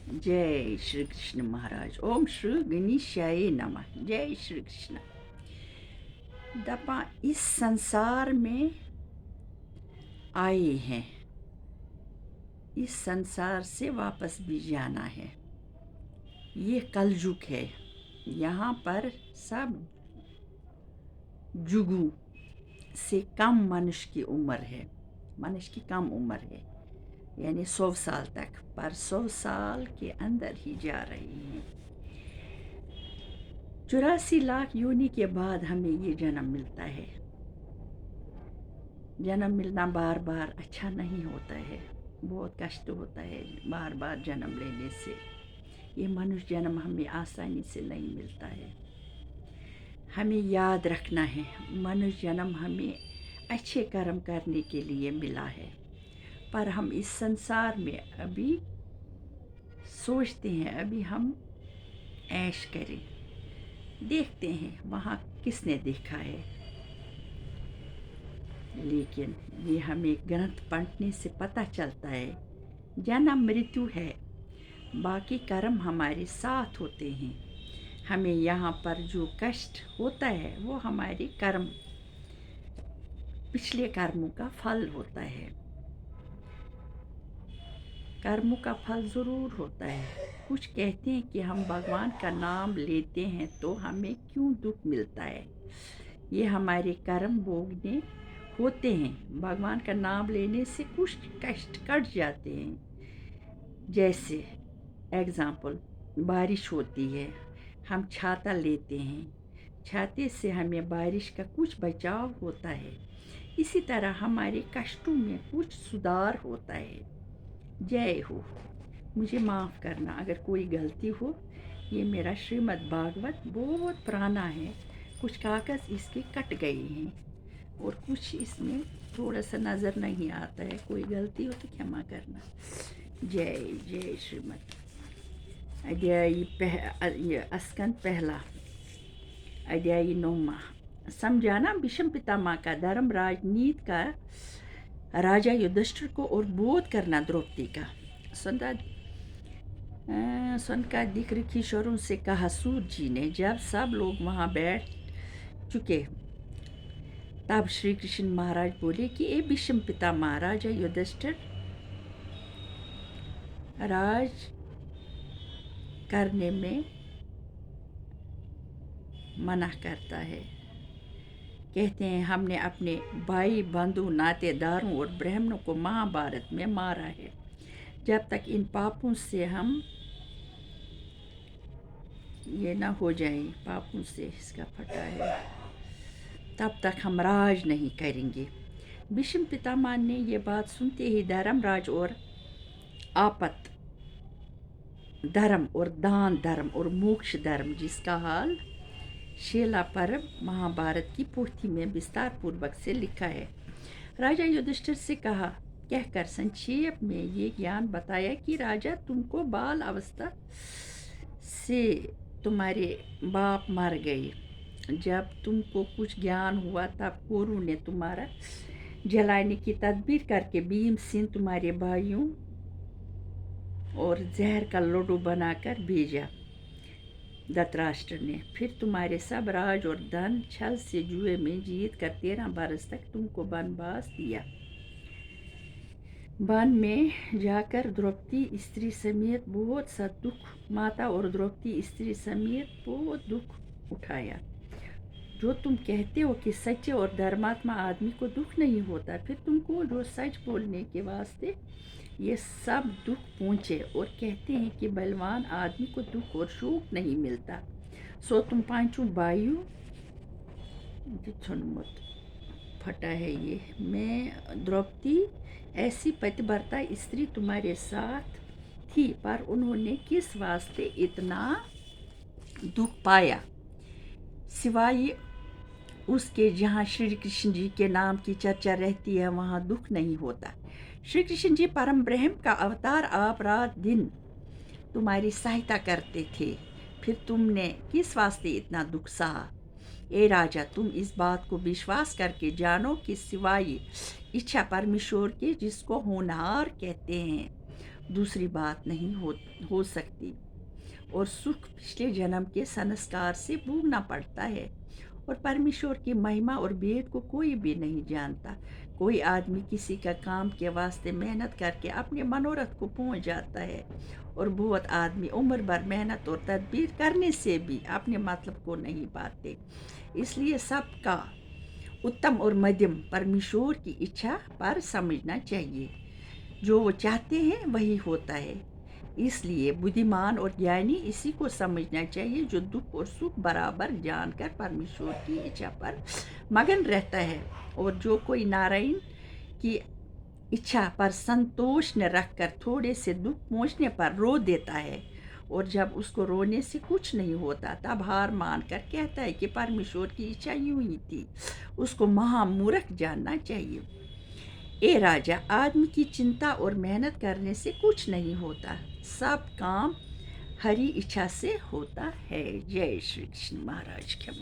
जय श्री कृष्ण महाराज। ओम श्री गणेशाय नमः। जय श्री कृष्ण। दपा इस संसार में आए हैं, इस संसार से वापस भी जाना है। ये कलयुग है। यहाँ पर सब जुगों से कम मनुष्य की उम्र है, मनुष्य की कम उम्र है, यानी 100 साल तक, पर 100 साल के अंदर ही जा रही हैं। 84 लाख योनि के बाद हमें ये जन्म मिलता है। जन्म मिलना बार बार अच्छा नहीं होता है, बहुत कष्ट होता है बार बार जन्म लेने से। ये मनुष्य जन्म हमें आसानी से नहीं मिलता है। हमें याद रखना है, मनुष्य जन्म हमें अच्छे कर्म करने के लिए मिला है, पर हम इस संसार में अभी सोचते हैं अभी हम ऐश करें। देखते हैं वहाँ किसने देखा है, लेकिन ये हमें ग्रंथ पढ़ने से पता चलता है जन्म मृत्यु है, बाकी कर्म हमारे साथ होते हैं। हमें यहाँ पर जो कष्ट होता है वो हमारे कर्म, पिछले कर्मों का फल होता है। कर्मों का फल ज़रूर होता है। कुछ कहते हैं कि हम भगवान का नाम लेते हैं तो हमें क्यों दुख मिलता है। ये हमारे कर्म भोगने होते हैं। भगवान का नाम लेने से कुछ कष्ट कट जाते हैं। जैसे एग्ज़ाम्पल, बारिश होती है, हम छाता लेते हैं, छाते से हमें बारिश का कुछ बचाव होता है। इसी तरह हमारे कष्टों में कुछ सुधार होता है। जय हो। मुझे माफ़ करना अगर कोई गलती हो। ये मेरा श्रीमद् भागवत बहुत पुराना है, कुछ कागज़ इसके कट गए हैं और कुछ इसमें थोड़ा सा नज़र नहीं आता है। कोई गलती हो तो क्षमा करना। जय जय श्रीमद्। अध्याय स्कंद पहला, अध्याय 9। समझाना भीष्म पितामह का धर्म राजनीति का राजा युधिष्ठिर को और बोध करना द्रौपदी का। सनकादिक ऋषिश्वरों से कहा, सूत जी ने जब सब लोग वहाँ बैठ चुके तब श्री कृष्ण महाराज बोले कि ए भीष्म पितामह, राजा युधिष्ठिर राज करने में मना करता है। कहते हैं हमने अपने भाई बंधु नातेदारों और ब्राह्मणों को महाभारत में मारा है। जब तक इन पापों से हम ये ना हो जाए, पापों से इसका फटा है, तब तक हम राज नहीं करेंगे। भीष्म पितामह ने ये बात सुनते ही धर्मराज और आपत धर्म और दान धर्म और मोक्ष धर्म, जिसका हाल शेला पर्व महाभारत की पोथी में विस्तार पूर्वक से लिखा है, राजा युधिष्ठिर से कहा, कहकर संक्षेप में ये ज्ञान बताया कि राजा, तुमको बाल अवस्था से तुम्हारे बाप मर गए। जब तुमको कुछ ज्ञान हुआ तब कुरु ने तुम्हारा जलाने की तदबीर करके भीमसेन तुम्हारे भाइयों और जहर का लड्डू बनाकर भेजा धृतराष्ट्र ने। फिर तुम्हारे सब राज और धन छल से जुए में जीत कर 13 बरस तक तुमको वनवास दिया। वन में जाकर द्रौपदी स्त्री समेत बहुत सा दुख, माता और द्रौपदी स्त्री समेत बहुत दुख उठाया। जो तुम कहते हो कि सच्चे और धर्मात्मा आदमी को दुख नहीं होता, फिर तुमको जो सच बोलने के वास्ते ये सब दुख पहुँचे और कहते हैं कि बलवान आदमी को दुख और शोक नहीं मिलता, सो तुम पांचों भाइयों मत फटा है ये। मैं द्रौपदी ऐसी पतिव्रता स्त्री तुम्हारे साथ थी, पर उन्होंने किस वास्ते इतना दुख पाया, सिवाय उसके जहाँ श्री कृष्ण जी के नाम की चर्चा रहती है वहाँ दुख नहीं होता। श्री कृष्ण जी परम ब्रह्म का अवतार, आप रात दिन तुम्हारी सहायता करते थे, फिर तुमने किस वास्ते इतना दुख सहा। ए राजा, तुम इस बात को विश्वास करके जानो कि सिवाय इच्छा परमेश्वर के, जिसको होनहार कहते हैं, दूसरी बात नहीं हो सकती। और सुख पिछले जन्म के संस्कार से भोगना पड़ता है। और परमेश्वर की महिमा और भेद को कोई भी नहीं जानता। कोई आदमी किसी का काम के वास्ते मेहनत करके अपने मनोरथ को पहुंच जाता है, और बहुत आदमी उम्र भर मेहनत और तदबीर करने से भी अपने मतलब को नहीं पाते। इसलिए सबका उत्तम और मध्यम परमेश्वर की इच्छा पर समझना चाहिए। जो वो चाहते हैं वही होता है। इसलिए बुद्धिमान और ज्ञानी इसी को समझना चाहिए, जो दुख और सुख बराबर जानकर परमेश्वर की इच्छा पर मगन रहता है। और जो कोई नारायण की इच्छा पर संतोष न रखकर थोड़े से दुख पहुँचने पर रो देता है, और जब उसको रोने से कुछ नहीं होता तब हार मानकर कहता है कि परमेश्वर की इच्छा यूं ही थी, उसको महामूर्ख जानना चाहिए। ए राजा, आदमी की चिंता और मेहनत करने से कुछ नहीं होता। सब काम हरी इच्छा से होता है। जय श्री कृष्ण महाराज के।